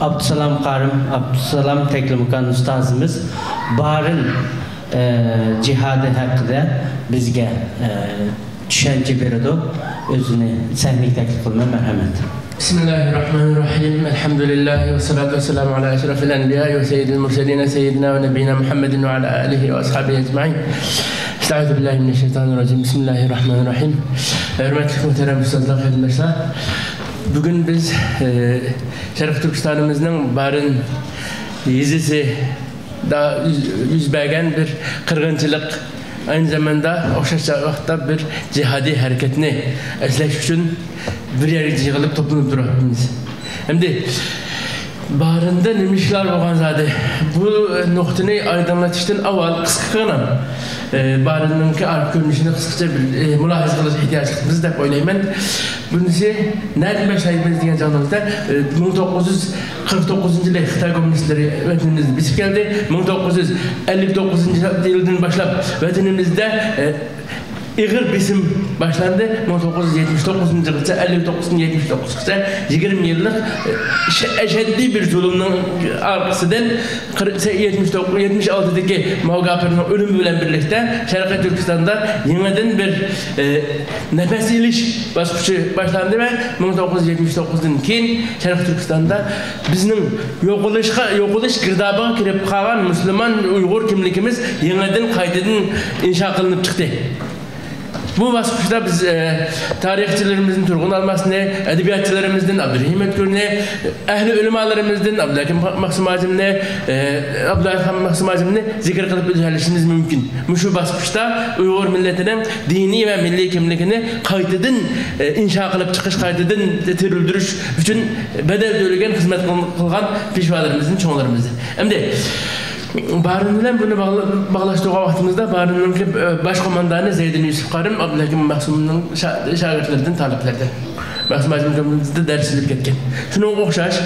Abdüsalam Qarım, Abdüsalam Teklimukan ustazımız barın cihadı hakkında bizge düşünce berdi. Özünü sahneyi teklif kılma merhamet. Bismillahirrahmanirrahim. Elhamdülillahi ve salatu ve selamu ala eşrafil enbiya ve seyyidil murselin seyyidina ve nebiyina Muhammedin ve ala alihi ve ashabihi ecma'in. Estaizu billahi mineşşeytanirracim. Bismillahirrahmanirrahim. Hürmetli muhterem ustazlar, arkadaşlar. Bugün biz Şərq Türkistanımızın barın yüzüsü da yüzbegen bir kırgınçılık, aynı zamanda oxşaşça vaxtda bir cihadi hareketini esleş üçün bir yere yığılıp toplanıp durabiliriz. Hem de barında nemişler olan zaten bu noktayı aydınlatıştan avval kıskıqanan barınınki arka görünüşünü kıskıca bir mülahaz kılış ihtiyaçlığımız da oylayman. Bunisi nereden başlayabiliriz diyen canımızda 1949 yılı Xitay Komünistleri vatanımızda bisip geldi. 1959 yıldan başlap vatanımızda İğir bisim başlandı. 1979 yılda 59'dan 79'da 20 yıllık eşeddi bir zulümün arkasından 76'daki Mavgapır'ın ölümü ile birlikte Şərq Türkistan'da yeniden bir nefes iliş basışı başlandı ve 1979'dan keyin Şərq Türkistan'da bizim yokuliş girdabına kirip kalan Müslüman Uygur kimlikimiz yeniden kaydıdan inşa kılınıp çıktı. Bu basıqda biz tarihçilerimizin Turgun Almasını, edebiyatçılarımızın Abdurrahim Ötkür'ünü, ehli ulemalarımızın Abdülhakim Maksum Azim'ini, Abdülhakim Maksum Azim'ini zikir kılıp özelleşiniz mümkün. Şu basıqda Uygur milletinin dini ve milli kimlikini kaydıdın inşa kılıp çıkış kaydıdın terüldürüş üçün bedel dölügen hizmet kılgan pişvalarımızın çoğunlarımızı. Hem de barınla bunu bağlaştırdığı vaktimizde barının başkomandanı Zeydin Yusuf Qarım, Abdülhakim Maksum'un şagirdlerinden, taliplerden. Maksum Azim'de dersilip ketken. Şuna oxşaş,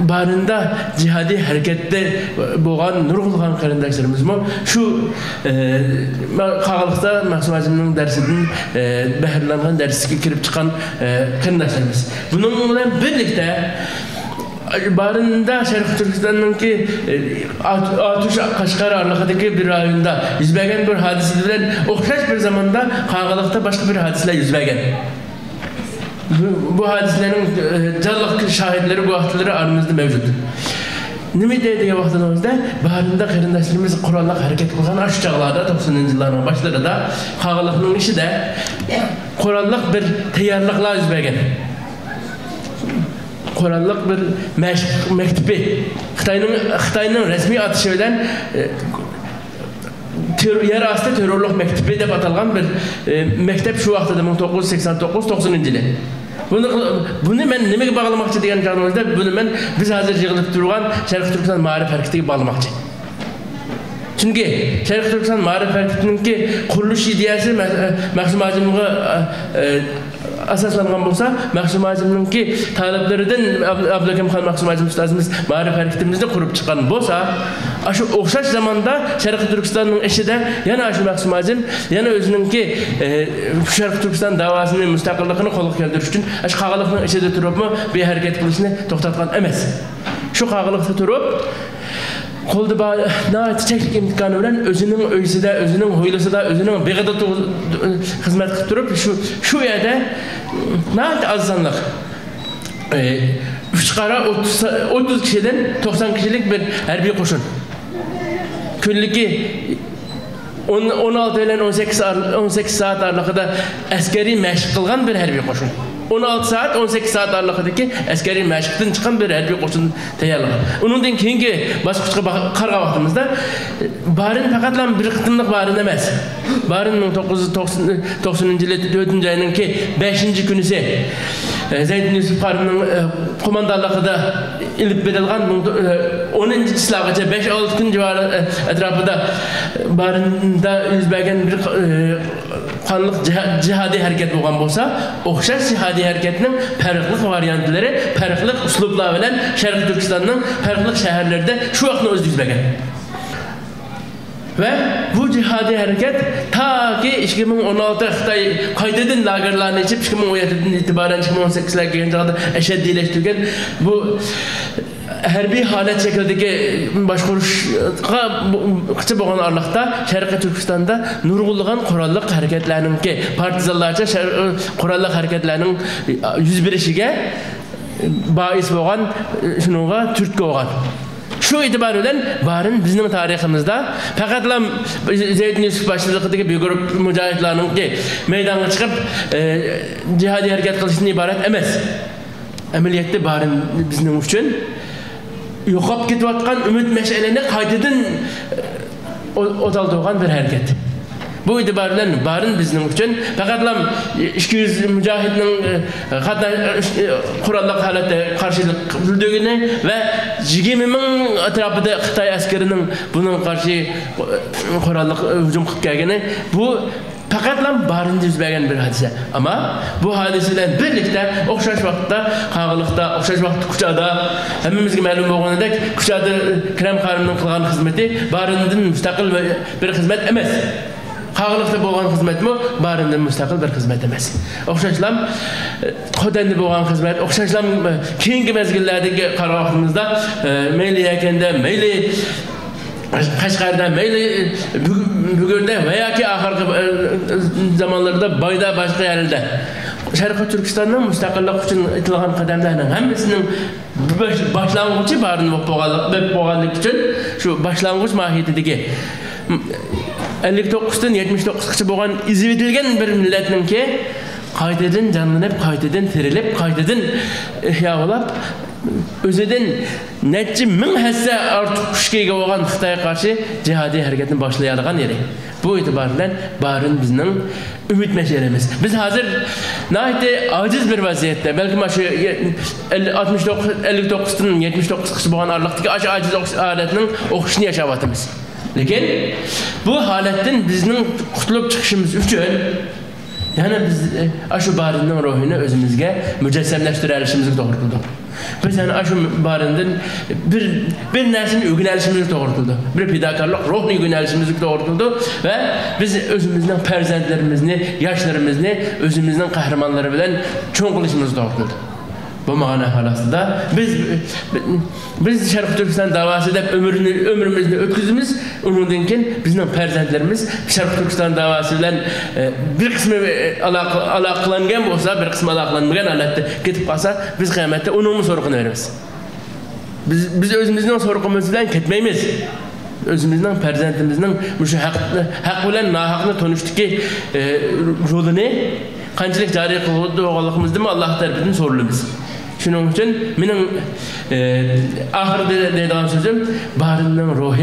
barında cihadi harekette boğan, nurgulgan qarindaşlarımız mı? Şu qağılıqda Maksum Azim'in dersinin behirlanğan dersi kirip çıkan qarindaşlarımız. Bununla birlikte barında Şərq Türkistan'ın ki Atuş Kaşgar arlıqdaki bir rayonda yüzbegen bir hadiseden oxşaş bir zamanda qağılıqda başka bir hadisle yüzbegen. Bu hadiselerin canlıq şahitleri, guahtıları aramızda mevcut. Nime dediği vaxtımızda barında qarindaşlarımız Kur'anlıq hareket kılgan aş çağlarda 90'ın yıllarına başları da qağılıqның işi de Kur'anlıq bir teyarlıqla yüzbegen. Kur'anlıq bir mektubi. Xitayının resmi atışı bilen yer astı terörlük mektubi dep atalgan bir mektep şu vaxtada 1989-90 yılı. Bunu men nimeге bağlamakçı degan canımızda bunu men biz hazır yığılıp durgan Şərq Türkistan Maarif hareketiga bağlamakçı. Çünkü Şərq Türkistan Maarif hareketinin ki kuruluş ideyası Maksum Azim'e asaslangan bolsa, Maksum Azim'in ki taleplerinden Abdülhakim Han Maksum Azim ustazımız Maarif hareketimizni kurup çıkan bolsa, aşı oxşaş zamanda Şərq Türkistan'ın eşi de yana aşı Maksum Azim, yana özünün ki Şərq Türkistan davasının müstakilliğini koluk geldiriş için aşı qağılıqның eşi de turup mu bir hareket kılışını toxtatgan emes. Şu qağılıqta turup koldu bağ çiçeklik imtikanı bilen özünün öysüde, özünün huylusida, özünün beğede hizmet kılıp durup şu yerde nahit azanlık 3 qara 30 kişiden 90 kişilik bir hərbi qoşun. Küllüki 16 ile 18 saat aralığında askeri məşq kılgan bir hərbi qoşun. 16 saat, 18 saat aralığındaki askeri məşqdən çıxan bir hərbi qoşun tayarladı. Onundan keyinki basqıçqa qarğa vaxtımızda barın faqatla bir qıtımlıq barın emas. Barın 1990 yılı 4. ayının ki 5. günüsü Zeydin Yusuf Qarım'ın komandarlığında ilip verilgan 10. silahıca 5-6 gün civarı etrafında barında yüzbegen bir kanlıq cihadi hareket bolgan bolsa, oxşaş cihadi hareketinin farklı varyantları, farklı uslublar bilen Şərq Türkistan'ın farklı şehirlerde şu vaxtını öz yüzbegen. Ve bu cihadi hareket ta ki 2016 Xitay kaydedin lagerlarını içip 2017'den itibaren 2018'ler gelince eşeddileştirgen bu hərbi halət şəkildəki başquruşqa qıçı boğan arlıqda Şərqi Türkistanda nurgulluğun Qurallıq hərəkətlərinin ki partizanlarca Qurallıq hərəkətlərinin 101-işigə bais boğan şununğa Türkçe boğan. Şu itibarıyla barın bizim tariximizde faqatlam Zeydin Yusuf başçılığındaki bir grup mücahitlerinin ki meydana çıkıp cihadi hərəkət qilishdan ibaret emas. Əməliyyatda barın bizim üçün yo'qolib ketayotgan umid meseleni qaytadan o'taldigan bir harakat. Bu itibardan barın bizning uchun faqatlam 200 mücahidning qurolli holatda qarshilik bildirgani va 20 ming atrofida Xitoy askarining bunun qarshi qurolli hujum qilib kelgani bu faqatlam barında yüz bergen bir hadise. Ama bu hadiseler birlikte o'xshash vaqtda Qag'iliqda, o'xshash vaqtda Kuchada, hammamizga ma'lum bo'lganidek, Kuchada Kiram Qarimning qilgan xizmati barından mustaqil bir xizmat emas. Qag'iliqda bo'lgan xizmatmi barından mustaqil bir xizmat emas. O'xshashlam Xodanda bo'lgan xizmat, o'xshashlam keyingi mezgillardagi qarorlarimizda mayli yakanda, mayli Qashqarda mayli bugünde veya ki ahirgi zamanlarda bayda başka yerlerde Şarkı Türkistan'dan müstakillik için itilgan qadamlarning hammasının başlangıcı barın bo'lganlik için şu başlangıç mahiyetidagi 59'dan 79'gacha bo'lgan izletilgan bir millatninki qaytadan canlanıp, qaytadan tirilip, qaytadan ihya bo'lib özüden neçe ming hassa artık kuchga bo'lgan Xitoyga qarshi jihadiy harakatni boshlaydigan yeri. Bu itibarla barın bizning umid meselemiz. Biz hazır nahayetde aciz bir vaziyette, belki şu 59'dan 79'gacha bo'lgan araliqdagi aciz holatning o'qishini yaşavatımız. Lekin bu holatdan bizning qutulib chiqishimiz uchun yani biz şu barının ruhunu özümüzge mücessemleştirişimizi doğru kıldık. Biz yani şu barından bir nersini öğrenişimizi doğru kıldık. Bir fidakarlık ruhunu öğrenişimizi doğru kıldık ve biz özümüzden perzentlerimizni, yaşlarımızı özümüzden kahramanları bilen çoğun kılışımızı doğru kıldık. Bu mana halasında biz Şarkı Türkistan davası edip ömrümüzü ötküzümüz onundan keyin bizning perzentlerimiz Şarkı Türkistan davası bilen bir kısmı alaqlangan bo'lsa, bir kısmı alaqlanmagan holatda ketib qolsa, biz qiyomatda onun so'roqini beramiz. Biz özümüzden so'roqimiz bilan ketmaymiz. Özümüzden perzentimizden şu haq bilan nahaqni tonuşdiki rolini qanchalik jariy qilganligimizni Alloh tarafidan so'ralamiz. Şunun için benim ahirde dediğim sözüm barının ruhu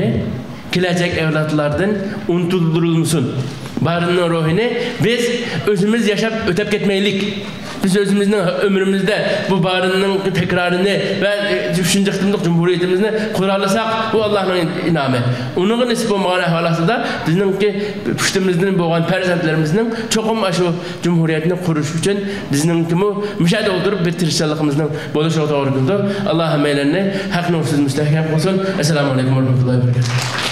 gelecek evlatlardan unutuldurulmuşsun. Barının ruhunu biz özümüz yaşap ötep gitmeylik. Biz özümüzün ömrümüzde bu barının tekrarını ve düşünce iqtimlik cumhuriyetimizni kurarlasak bu Allah'ın inamı. Onun nisbi olmayan halasında bizimki püştümüzden boğan perzentlerimizin çoğum aşı cumhuriyetini kuruş için bizimki müşahede oldurup bir tirişçilikimizin boluşu doğru kıldı. Allah'ın meylerini hak nursuz müstehkem olsun. Esselamu Aleyküm ve Rahmetullahi ve Berekatuhu.